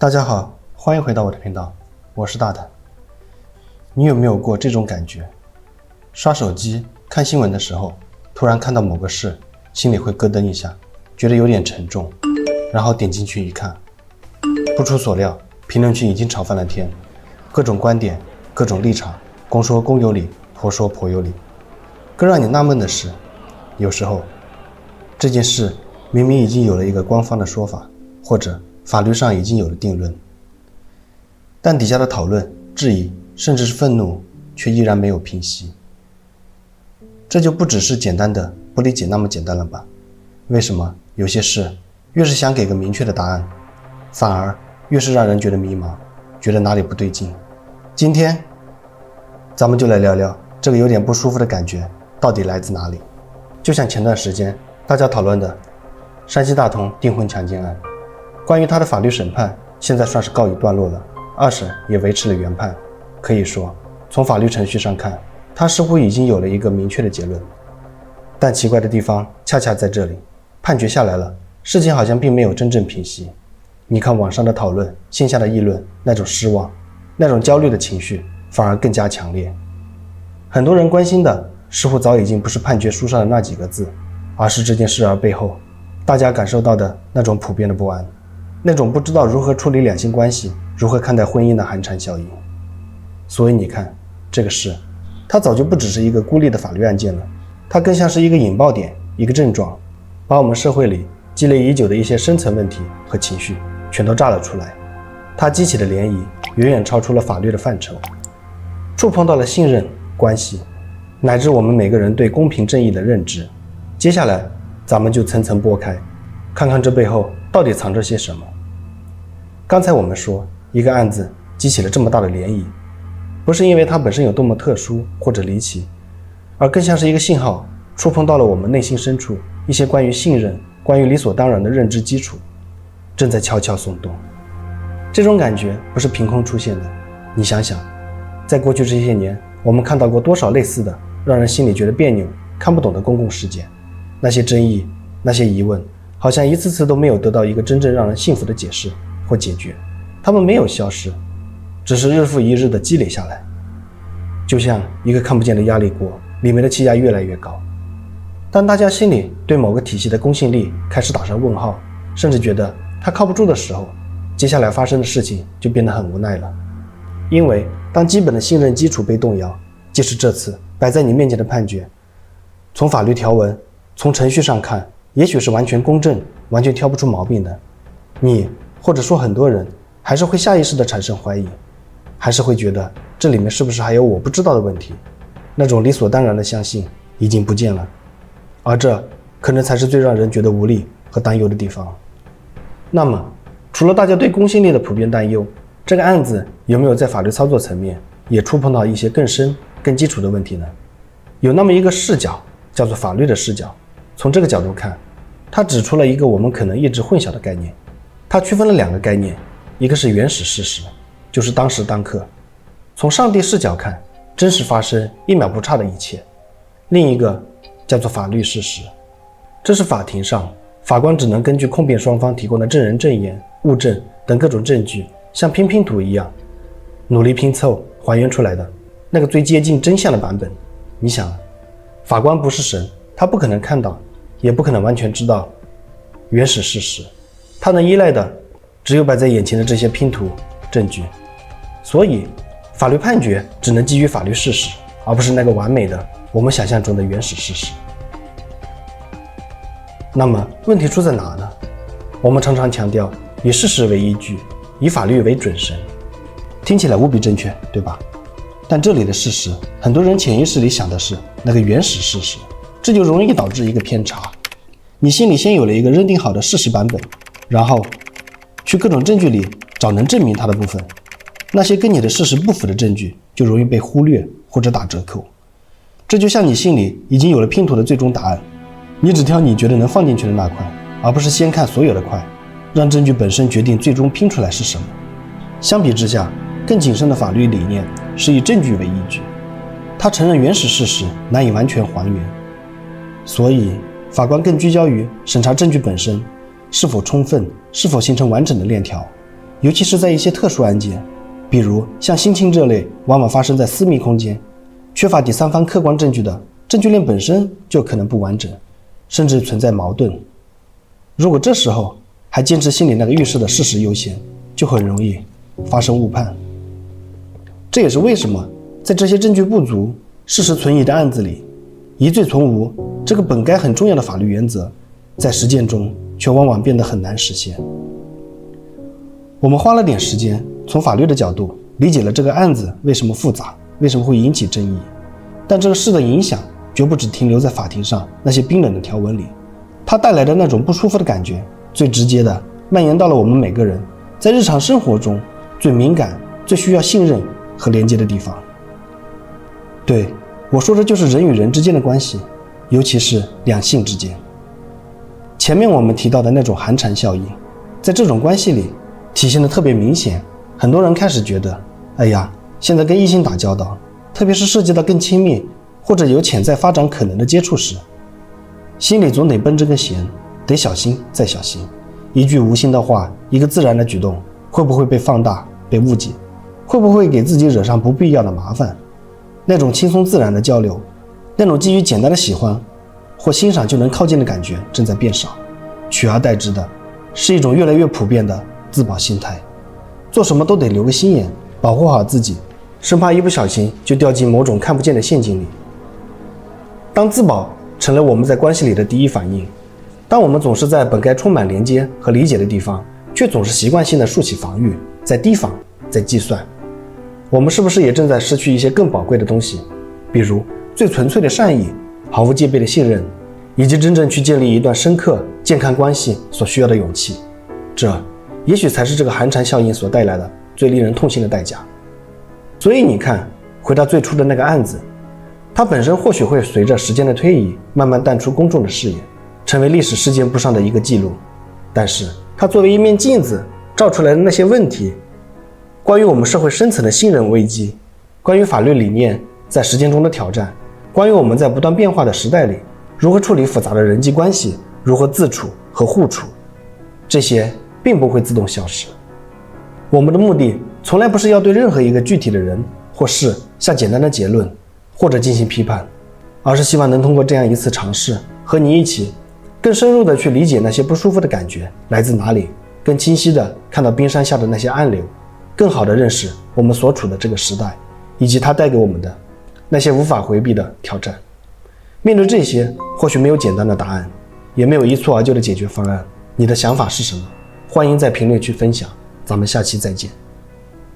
大家好，欢迎回到我的频道，我是大胆。你有没有过这种感觉？刷手机看新闻的时候，突然看到某个事，心里会咯噔一下，觉得有点沉重，然后点进去一看，不出所料，评论区已经吵翻了天，各种观点，各种立场，公说公有理，婆说婆有理。更让你纳闷的是，有时候这件事明明已经有了一个官方的说法，或者法律上已经有了定论，但底下的讨论、质疑，甚至是愤怒，却依然没有平息。这就不只是简单的不理解那么简单了吧？为什么有些事越是想给个明确的答案，反而越是让人觉得迷茫，觉得哪里不对劲？今天咱们就来聊聊这个有点不舒服的感觉到底来自哪里。就像前段时间大家讨论的山西大同订婚强奸案，关于他的法律审判现在算是告一段落了，二审也维持了原判。可以说从法律程序上看，他似乎已经有了一个明确的结论。但奇怪的地方恰恰在这里，判决下来了，事情好像并没有真正平息。你看网上的讨论，线下的议论，那种失望，那种焦虑的情绪反而更加强烈。很多人关心的似乎早已经不是判决书上的那几个字，而是这件事儿背后大家感受到的那种普遍的不安，那种不知道如何处理两性关系，如何看待婚姻的寒蝉效应。所以你看，这个事它早就不只是一个孤立的法律案件了，它更像是一个引爆点，一个症状，把我们社会里积累已久的一些深层问题和情绪全都炸了出来。它激起的涟漪远远超出了法律的范畴，触碰到了信任、关系，乃至我们每个人对公平正义的认知。接下来咱们就层层剥开，看看这背后到底藏着些什么。刚才我们说，一个案子激起了这么大的涟漪，不是因为它本身有多么特殊或者离奇，而更像是一个信号，触碰到了我们内心深处一些关于信任、关于理所当然的认知基础，正在悄悄松动。这种感觉不是凭空出现的，你想想，在过去这些年，我们看到过多少类似的让人心里觉得别扭、看不懂的公共事件，那些争议，那些疑问，好像一次次都没有得到一个真正让人信服的解释或解决，他们没有消失，只是日复一日的积累下来，就像一个看不见的压力锅，里面的气压越来越高。当大家心里对某个体系的公信力开始打上问号，甚至觉得它靠不住的时候，接下来发生的事情就变得很无奈了。因为当基本的信任基础被动摇，即使这次摆在你面前的判决，从法律条文、从程序上看，也许是完全公正、完全挑不出毛病的，你或者说很多人还是会下意识地产生怀疑，还是会觉得这里面是不是还有我不知道的问题，那种理所当然的相信已经不见了。而这可能才是最让人觉得无力和担忧的地方。那么除了大家对公信力的普遍担忧，这个案子有没有在法律操作层面也触碰到一些更深更基础的问题呢？有那么一个视角，叫做法律的视角。从这个角度看，它指出了一个我们可能一直混淆的概念。它区分了两个概念，一个是原始事实，就是当时当刻，从上帝视角看，真实发生一秒不差的一切；另一个叫做法律事实，这是法庭上法官只能根据控辩双方提供的证人证言、物证等各种证据，像拼拼图一样努力拼凑还原出来的那个最接近真相的版本。你想，法官不是神，他不可能看到，也不可能完全知道原始事实，他能依赖的只有摆在眼前的这些拼图证据。所以法律判决只能基于法律事实，而不是那个完美的我们想象中的原始事实。那么问题出在哪呢？我们常常强调以事实为依据，以法律为准绳，听起来无比正确，对吧？但这里的事实，很多人潜意识里想的是那个原始事实，这就容易导致一个偏差。你心里先有了一个认定好的事实版本，然后去各种证据里找能证明它的部分，那些跟你的事实不符的证据就容易被忽略或者打折扣。这就像你心里已经有了拼图的最终答案，你只挑你觉得能放进去的那块，而不是先看所有的块，让证据本身决定最终拼出来是什么。相比之下，更谨慎的法律理念是以证据为依据，它承认原始事实难以完全还原，所以法官更聚焦于审查证据本身是否充分，是否形成完整的链条，尤其是在一些特殊案件，比如像性侵这类往往发生在私密空间，缺乏第三方客观证据的证据链本身就可能不完整，甚至存在矛盾。如果这时候还坚持心里那个预设的事实优先，就很容易发生误判。这也是为什么在这些证据不足、事实存疑的案子里，疑罪从无这个本该很重要的法律原则，在实践中却往往变得很难实现。我们花了点时间，从法律的角度理解了这个案子为什么复杂，为什么会引起争议，但这个事的影响绝不只停留在法庭上那些冰冷的条文里，它带来的那种不舒服的感觉，最直接的蔓延到了我们每个人在日常生活中最敏感、最需要信任和连接的地方。对，我说的就是人与人之间的关系，尤其是两性之间。前面我们提到的那种寒蝉效应，在这种关系里体现得特别明显。很多人开始觉得，哎呀，现在跟异性打交道，特别是涉及到更亲密或者有潜在发展可能的接触时，心里总得绷着个弦，得小心再小心。一句无心的话，一个自然的举动，会不会被放大、被误解？会不会给自己惹上不必要的麻烦？那种轻松自然的交流，那种基于简单的喜欢或欣赏就能靠近的感觉正在变少，取而代之的是一种越来越普遍的自保心态，做什么都得留个心眼，保护好自己，生怕一不小心就掉进某种看不见的陷阱里。当自保成了我们在关系里的第一反应，当我们总是在本该充满连接和理解的地方，却总是习惯性的竖起防御，在提防，在计算，我们是不是也正在失去一些更宝贵的东西，比如最纯粹的善意、毫无戒备的信任，以及真正去建立一段深刻健康关系所需要的勇气？这也许才是这个寒蝉效应所带来的最令人痛心的代价。所以你看，回到最初的那个案子，它本身或许会随着时间的推移慢慢淡出公众的视野，成为历史事件簿上的一个记录，但是它作为一面镜子照出来的那些问题，关于我们社会深层的信任危机，关于法律理念在实践中的挑战，关于我们在不断变化的时代里如何处理复杂的人际关系，如何自处和互处，这些并不会自动消失。我们的目的从来不是要对任何一个具体的人或事下简单的结论或者进行批判，而是希望能通过这样一次尝试，和你一起更深入的去理解那些不舒服的感觉来自哪里，更清晰的看到冰山下的那些暗流，更好的认识我们所处的这个时代，以及它带给我们的那些无法回避的挑战。面对这些，或许没有简单的答案，也没有一蹴而就的解决方案。你的想法是什么？欢迎在评论区分享，咱们下期再见。